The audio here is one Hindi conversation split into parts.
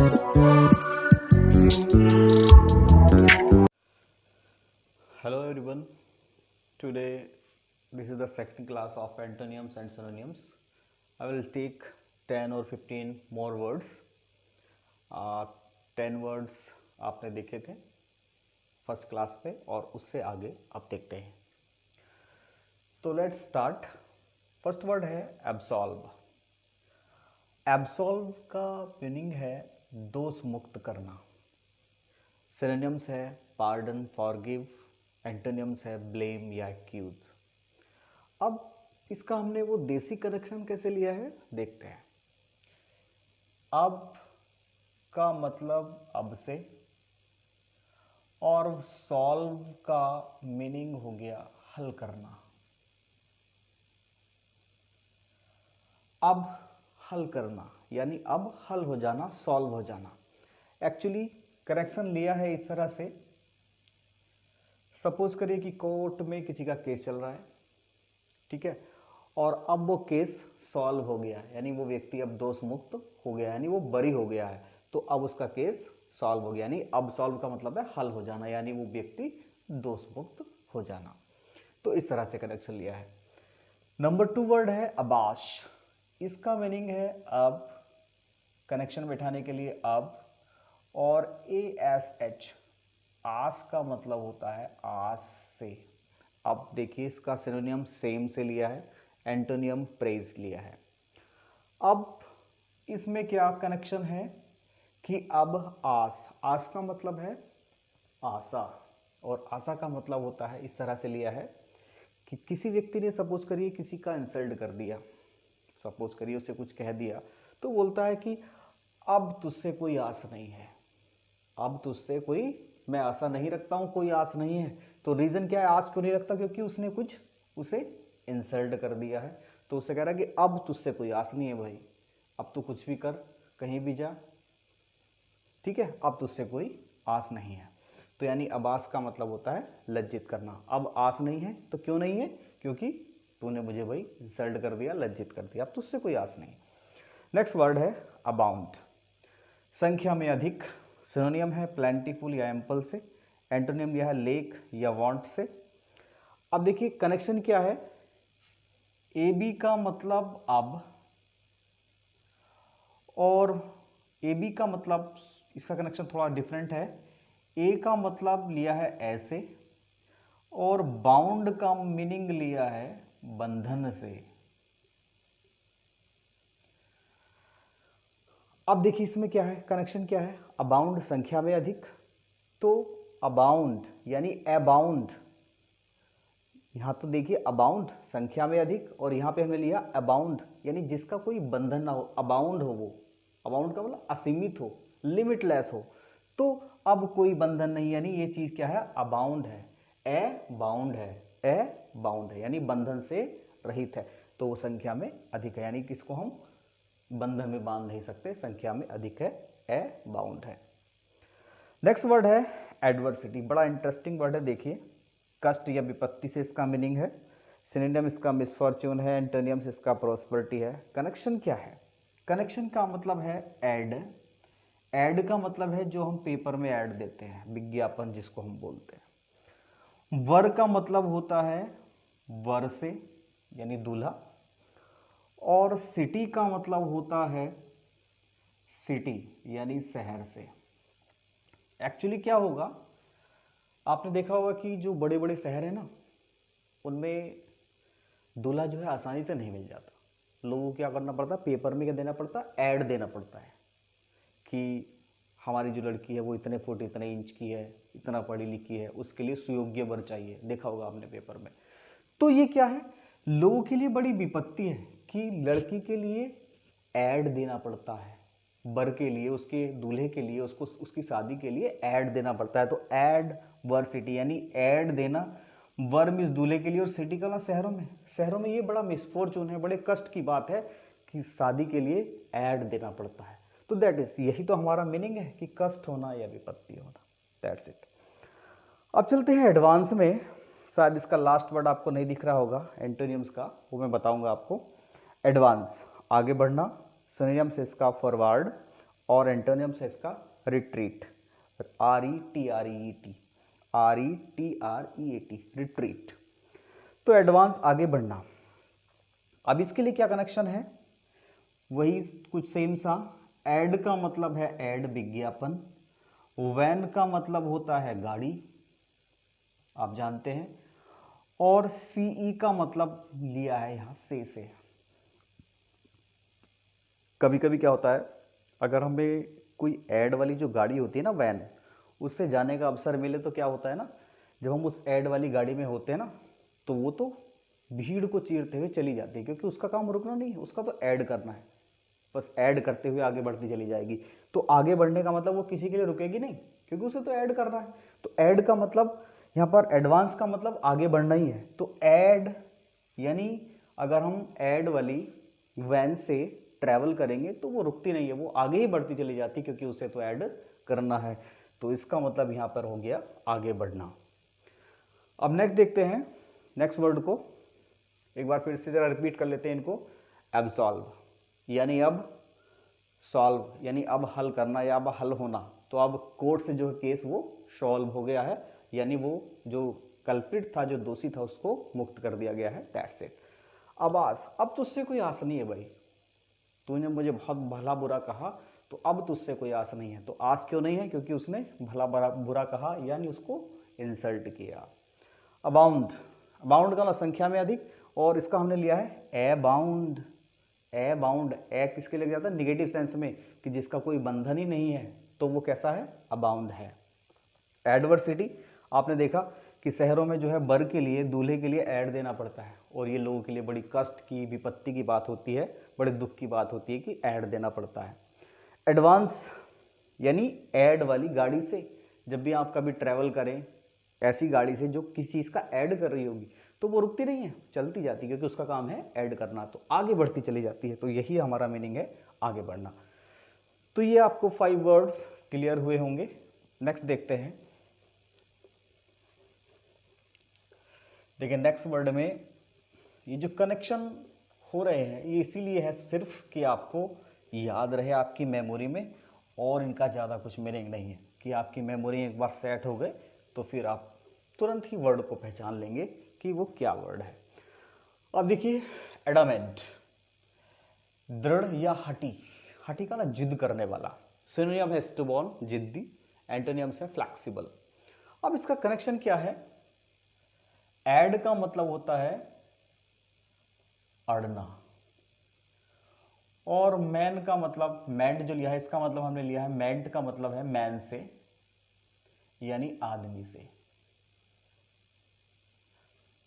Hello everyone. Today this is the second class of antonyms and synonyms. I will take 10 or 15 more words. 10 words आपने देखे थे फर्स्ट क्लास पे और उससे आगे आप देखते हैं. तो लेट्स स्टार्ट. फर्स्ट वर्ड है एब्सॉल्व. एब्सॉल्व का मीनिंग है दोष मुक्त करना. सिनोनिम्स है पार्डन, फॉरगिव. एंटोनिम्स है ब्लेम या एक्यूज. अब इसका हमने वो देसी कनेक्शन कैसे लिया है देखते हैं. अब का मतलब अब से, और सॉल्व का मीनिंग हो गया हल करना. अब हल करना यानी अब हल हो जाना, सॉल्व हो जाना. एक्चुअली करेक्शन लिया है इस तरह से. सपोज करिए कि कोर्ट में किसी का केस चल रहा है, ठीक है, और अब वो केस सॉल्व हो गया है, यानी वो व्यक्ति अब दोष मुक्त हो गया, यानी वो बरी हो गया है. तो अब उसका केस सॉल्व हो गया, यानी अब सॉल्व का मतलब है हल हो जाना, यानी वो व्यक्ति दोष मुक्त हो जाना. तो इस तरह से कनेक्शन लिया है. नंबर 2 वर्ड है अबाश. इसका मीनिंग है अब, कनेक्शन बैठाने के लिए अब, और ASH, आस का मतलब होता है आस से. अब देखिए इसका सिनोनियम सेम से लिया है, एंटोनियम प्रेज लिया है. अब इसमें क्या कनेक्शन है कि अब आस, आस का मतलब है आशा, और आशा का मतलब होता है, इस तरह से लिया है कि किसी व्यक्ति ने सपोज करिए किसी का इंसल्ट कर दिया, सपोज करिए उसे कुछ कह दिया, तो बोलता है कि अब तुझसे कोई आस नहीं है, अब तुझसे कोई, मैं आशा नहीं रखता हूं, कोई आस नहीं है. तो रीजन क्या है, आज क्यों नहीं रखता, क्योंकि उसने कुछ उसे इंसल्ट कर दिया है. तो उससे कह रहा है कि अब तुझसे कोई आस नहीं है भाई, अब तू कुछ भी कर, कहीं भी जा, ठीक है, अब तुझसे कोई आस नहीं है. तो यानी अब आस का मतलब होता है लज्जित करना. अब आस नहीं है तो क्यों नहीं है, क्योंकि तूने मुझे भाई इंसल्ट कर दिया, लज्जित कर दिया, अब तुझसे कोई आस नहीं. नेक्स्ट वर्ड है अबाउंड. संख्या में अधिक. सिनोनियम है प्लेंटीफुल या एम्पल से. एंटोनियम लिया है लेक या वांट से. अब देखिए कनेक्शन क्या है. ए बी का मतलब अब, और ए बी का मतलब, इसका कनेक्शन थोड़ा डिफरेंट है. ए का मतलब लिया है ऐसे, और बाउंड का मीनिंग लिया है बंधन से. अब देखिए इसमें क्या है, कनेक्शन क्या है. अबाउंड संख्या में अधिक, तो अबाउंड यानी अबाउंड. यहां तो देखिए अबाउंड संख्या में अधिक, और यहां पे हमने लिया अबाउंड यानी जिसका कोई बंधन ना हो, अबाउंड हो वो. अबाउंड का मतलब असीमित हो, लिमिटलेस हो. तो अब कोई बंधन नहीं, यानी ये चीज क्या है, अबाउंड है, ए बाउंड है, ए बाउंड है, यानी बंधन से रहित है. तो वो संख्या में अधिक है, यानी किसको हम बंधन में बांध नहीं सकते, संख्या में अधिक है, ए बाउंड है. नेक्स्ट वर्ड है एडवर्सिटी. बड़ा इंटरेस्टिंग वर्ड है, देखिए. कष्ट या विपत्ति से इसका मीनिंग है. सिनोनिम इसका मिसफॉर्च्यून है. एंटोनियम्स इसका प्रॉस्पेरिटी है. कनेक्शन क्या है, कनेक्शन का मतलब है ऐड. ऐड का मतलब है जो हम पेपर में ऐड देते हैं, विज्ञापन जिसको हम बोलते हैं. वर का मतलब होता है वर से, यानी दूल्हा. और सिटी का मतलब होता है सिटी, यानी शहर से. एक्चुअली क्या होगा, आपने देखा होगा कि जो बड़े बड़े शहर हैं ना, उनमें दूल्हा जो है आसानी से नहीं मिल जाता. लोगों को क्या करना पड़ता है, पेपर में क्या देना पड़ता है, ऐड देना पड़ता है कि हमारी जो लड़की है वो इतने फुट इतने इंच की है, इतना पढ़ी लिखी है, उसके लिए सुयोग्य वर चाहिए. देखा होगा आपने पेपर में. तो ये क्या है, लोगों के लिए बड़ी विपत्ति है कि लड़की के लिए ऐड देना पड़ता है, वर के लिए, उसके दूल्हे के लिए, उसको उसकी शादी के लिए ऐड देना पड़ता है. तो ऐड वर सिटी, यानी ऐड देना. वर मीन्स दूल्हे के लिए, और सिटी का ना शहरों में. शहरों में ये बड़ा मिसफॉर्चून है, बड़े कष्ट की बात है कि शादी के लिए ऐड देना पड़ता है. तो दैट इज, यही तो हमारा मीनिंग है कि कष्ट होना या विपत्ति होना. That's it. अब चलते हैं एडवांस में. शायद इसका लास्ट वर्ड आपको नहीं दिख रहा होगा एंटोनियम्स का, वो मैं बताऊंगा आपको. एडवांस, आगे बढ़ना. सिनोनियम से इसका फॉरवर्ड, और एंटोनियम्स है इसका रिट्रीट, RETREAT, RETREAT, रिट्रीट। तो एडवांस आगे बढ़ना। अब इसके लिए क्या कनेक्शन है, वही कुछ सेम सा। ऐड का मतलब है ऐड विज्ञापन, वैन का मतलब होता है गाड़ी, आप जानते हैं, और CE का मतलब लिया है यहां से। कभी कभी क्या होता है, अगर हमें कोई ऐड वाली जो गाड़ी होती है ना वैन, उससे जाने का अवसर मिले तो क्या होता है ना, जब हम उस ऐड वाली गाड़ी में होते हैं ना, तो वो तो भीड़ को चीरते हुए चली जाती है, क्योंकि उसका काम रुकना नहीं है, उसका तो ऐड करना है, बस ऐड करते हुए आगे बढ़ती चली जाएगी। तो आगे बढ़ने का मतलब वो किसी के लिए रुकेगी नहीं, क्योंकि उसे तो ऐड करना है। तो ऐड का मतलब यहाँ पर एडवांस का मतलब आगे बढ़ना ही है। तो ऐड यानी अगर हम ऐड वाली वैन से ट्रैवल करेंगे तो वो रुकती नहीं है, वो आगे ही बढ़ती चली जाती, क्योंकि उसे तो ऐड करना है। तो इसका मतलब यहाँ पर हो गया आगे बढ़ना। अब नेक्स्ट देखते हैं, नेक्स्ट वर्ड को एक बार फिर से जरा रिपीट कर लेते हैं इनको। एब्सॉल्व यानी अब, सॉल्व यानी अब हल करना या अब हल होना। तो अब कोर्ट से जो केस वो सॉल्व हो गया है, यानी वो जो कल्प्रिट था, जो दोषी था, उसको मुक्त कर दिया गया है, दैट्स इट। अब आस, अब तुझसे कोई आस नहीं है भाई, तूने मुझे बहुत भला बुरा कहा, तो अब तुझसे कोई आस नहीं है। तो आस क्यों नहीं है, क्योंकि उसने भला बुरा कहा, यानी उसको इंसल्ट किया। अबाउंड, अबाउंड का संख्या में अधिक, और इसका हमने लिया है अबाउंड। अबाउंड, ए किसके लिए जाता है, निगेटिव सेंस में, कि जिसका कोई बंधन ही नहीं है, तो वो कैसा है, अबाउंड है। एडवर्सिटी, आपने देखा कि शहरों में जो है बर के लिए, दूल्हे के लिए ऐड देना पड़ता है, और ये लोगों के लिए बड़ी कष्ट की, विपत्ति की बात होती है, बड़े दुख की बात होती है कि ऐड देना पड़ता है। एडवांस यानी ऐड वाली गाड़ी से, जब भी आप कभी ट्रैवल करें ऐसी गाड़ी से जो किसी चीज़ का ऐड कर रही होगी, तो वो रुकती नहीं है, चलती जाती है, क्योंकि उसका काम है ऐड करना, तो आगे बढ़ती चली जाती है। तो यही हमारा मीनिंग है आगे बढ़ना। तो ये आपको 5 वर्ड्स क्लियर हुए होंगे। नेक्स्ट देखते हैं। देखिए नेक्स्ट वर्ड में ये जो कनेक्शन हो रहे हैं, ये इसीलिए है सिर्फ कि आपको याद रहे आपकी मेमोरी में, और इनका ज़्यादा कुछ मीनिंग नहीं है, कि आपकी मेमोरी एक बार सेट हो गए तो फिर आप तुरंत ही वर्ड को पहचान लेंगे कि वो क्या वर्ड है। अब देखिए एडामेंट, दृढ़ या हटी, हटी का ना जिद करने वाला। सिनोनिम है स्टबॉर्न, जिद्दी। एंटोनियम्स है फ्लैक्सिबल। अब इसका कनेक्शन क्या है, ऐड का मतलब होता है अड़ना, और मैन का मतलब, मैंड जो लिया है इसका मतलब हमने लिया है, मैंट का मतलब है मैन से, यानी आदमी से।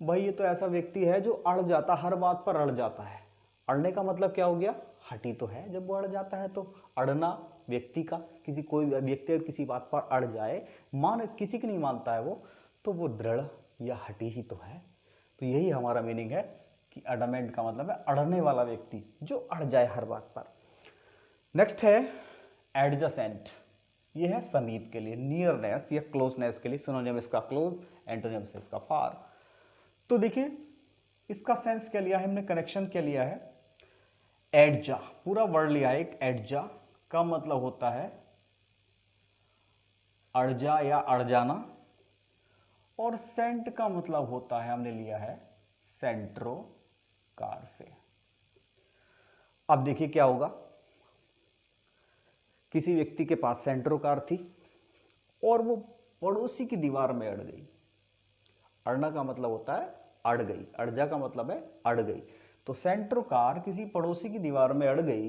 भाई ये तो ऐसा व्यक्ति है जो अड़ जाता, हर बात पर अड़ जाता है। अड़ने का मतलब क्या हो गया, हटी तो है जब वो अड़ जाता है। तो अड़ना व्यक्ति का, किसी कोई व्यक्ति किसी बात पर अड़ जाए, मान किसी की नहीं मानता है वो, तो वो दृढ़ या हटी ही तो है। तो यही हमारा मीनिंग है कि अडमेंट का मतलब है अड़ने वाला व्यक्ति, जो अड़ जाए हर बात पर। नेक्स्ट है एडजेसेंट, ये है समीप के लिए, नियरनेस या क्लोजनेस के लिए। सिनोनिम इसका क्लोज, एंटोनियम से इसका फार। तो देखिए इसका सेंस क्या लिया है हमने, कनेक्शन क्या लिया है, एडजा, पूरा वर्ड लिया है एक। एडजा का मतलब होता है अड़जा या अड़ जाना, और सेंट का मतलब होता है, हमने लिया है सेंट्रो कार से। अब देखिए क्या होगा, किसी व्यक्ति के पास सेंट्रो कार थी और वो पड़ोसी की दीवार में अड़ गई। अड़ना का मतलब होता है अड़ गई, अड़जा का मतलब है अड़ गई। तो सेंट्रो कार किसी पड़ोसी की दीवार में अड़ गई,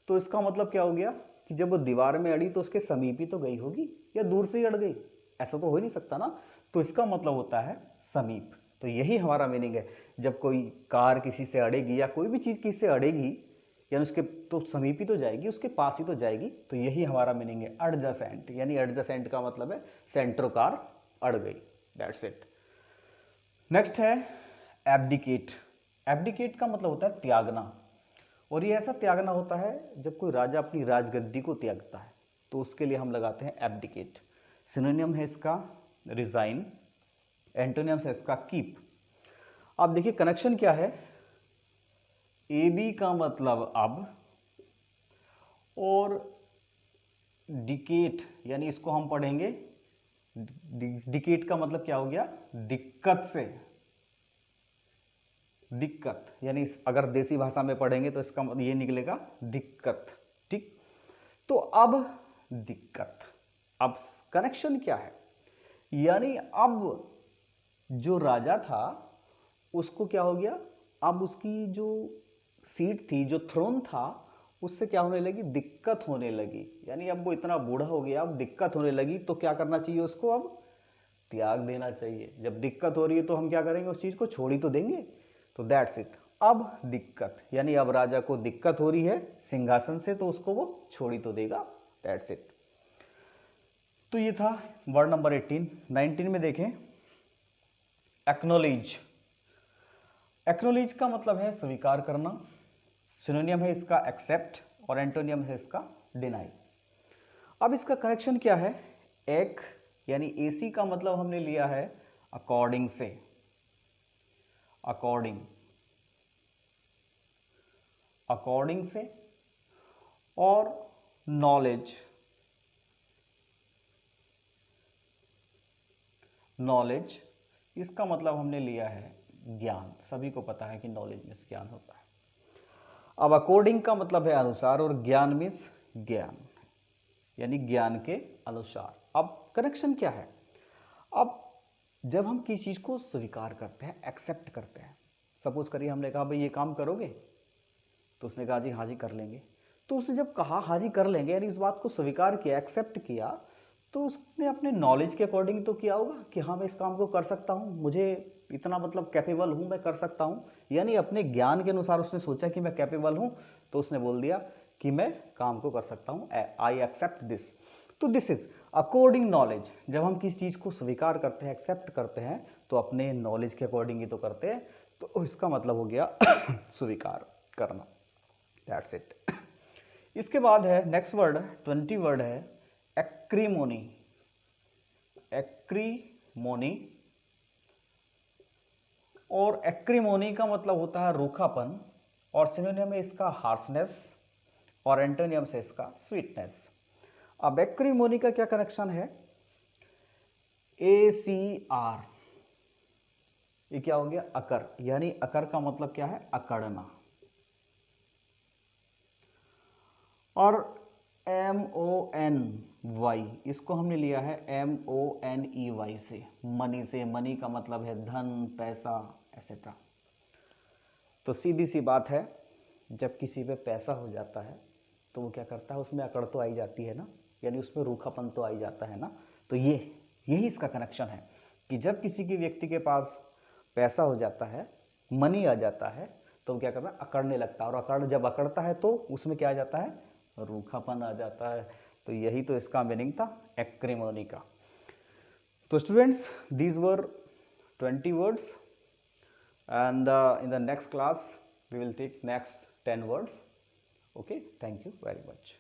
तो इसका मतलब क्या हो गया कि जब वो दीवार में अड़ी तो उसके समीप ही तो गई होगी, या दूर से ही अड़ गई, ऐसा तो हो ही नहीं सकता ना। तो इसका मतलब होता है समीप। तो यही हमारा मीनिंग है, जब कोई कार किसी से अड़ेगी या कोई भी चीज़ किसी से अड़ेगी, यानी उसके तो समीप ही तो जाएगी, उसके पास ही तो जाएगी। तो यही हमारा मीनिंग है एडजेसेंट, यानी एडजेसेंट का मतलब है सेंट्रो कार अड़ गई, दैट्स इट। नेक्स्ट है एब्डिकेट। एब्डिकेट का मतलब होता है त्यागना, और ये ऐसा त्यागना होता है जब कोई राजा अपनी राजगद्दी को त्यागता है, तो उसके लिए हम लगाते हैं एब्डिकेट। सिनोनिम है इसका रिजाइन, एंटोनियम है इसका कीप। अब देखिए कनेक्शन क्या है, ए बी का मतलब अब, और डिकेट यानी इसको हम पढ़ेंगे, डिकेट का मतलब क्या हो गया, दिक्कत से, दिक्कत यानी अगर देसी भाषा में पढ़ेंगे तो इसका मतलब ये निकलेगा दिक्कत। ठीक, तो अब दिक्कत, अब कनेक्शन क्या है, यानी अब जो राजा था उसको क्या हो गया, अब उसकी जो सीट थी, जो थ्रोन था, उससे क्या होने लगी, दिक्कत होने लगी। यानी अब वो इतना बूढ़ा हो गया, अब दिक्कत होने लगी, तो क्या करना चाहिए उसको, अब त्याग देना चाहिए। जब दिक्कत हो रही है तो हम क्या करेंगे, उस चीज़ को छोड़ ही तो देंगे। तो दैट्स इट, अब दिक्कत यानी अब राजा को दिक्कत हो रही है सिंहासन से, तो उसको वो छोड़ ही तो देगा। That's it. तो ये था वर्ड नंबर 18। 19 में देखें, एक्नोलेज। एक्नोलेज का मतलब है स्वीकार करना, सिनोनियम है इसका एक्सेप्ट, और एंटोनियम है इसका डिनाई। अब इसका कनेक्शन क्या है, एक यानी एसी का मतलब हमने लिया है अकॉर्डिंग से, अकॉर्डिंग, अकॉर्डिंग से, और नॉलेज, नॉलेज इसका मतलब हमने लिया है ज्ञान। सभी को पता है कि नॉलेज मीन्स ज्ञान होता है। अब अकॉर्डिंग का मतलब है अनुसार, और ज्ञान मीन्स ज्ञान, यानी ज्ञान के अनुसार। अब कनेक्शन क्या है, अब जब हम किसी चीज़ को स्वीकार करते हैं, एक्सेप्ट करते हैं, सपोज करिए हमने कहा भाई ये काम करोगे, तो उसने कहा जी हाँ जी कर लेंगे। तो उसने जब कहा हाँ जी कर लेंगे, यानी इस बात को स्वीकार किया, एक्सेप्ट किया, तो उसने अपने नॉलेज के अकॉर्डिंग तो किया होगा कि हाँ मैं इस काम को कर सकता हूँ, मुझे इतना मतलब कैपेबल हूँ, मैं कर सकता हूँ। यानी अपने ज्ञान के अनुसार उसने सोचा कि मैं कैपेबल हूँ, तो उसने बोल दिया कि मैं काम को कर सकता हूँ, आई एक्सेप्ट दिस। तो दिस इज अकॉर्डिंग नॉलेज। जब हम किसी चीज़ को स्वीकार करते हैं, एक्सेप्ट करते हैं, तो अपने नॉलेज के अकॉर्डिंग ही तो करते हैं, तो इसका मतलब हो गया स्वीकार करना। That's it. इसके बाद है नेक्स्ट वर्ड, 20 वर्ड है एक्रीमोनी। एक्रीमोनी, और एक्रीमोनी का मतलब होता है रूखापन, और सिनोनियम है इसका हार्शनेस, और एंटोनियम से इसका स्वीटनेस। अब एक्रीमोनी का क्या कनेक्शन है, ACR, ये क्या हो गया, अकर, यानी अकर का मतलब क्या है, अकड़ना, और MONY इसको हमने लिया है MONEY से, मनी से। मनी का मतलब है धन, पैसा, एक्सेट्रा। तो सीधी सी बात है, जब किसी पे पैसा हो जाता है तो वो क्या करता है, उसमें अकड़ तो आई जाती है ना, यानी उसमें रूखापन तो आई जाता है ना। तो यही इसका कनेक्शन है कि जब किसी के व्यक्ति के पास पैसा हो जाता है, मनी आ जाता है, तो वो क्या करता है, अकड़ने लगता है, और जब अकड़ता है तो उसमें क्या आ जाता है, रूखापन आ जाता है। तो यही तो इसका मीनिंग था एक्रीमोनी का। तो students, these were 20 words, and in the next class we will take next 10 words. Okay, thank you very much.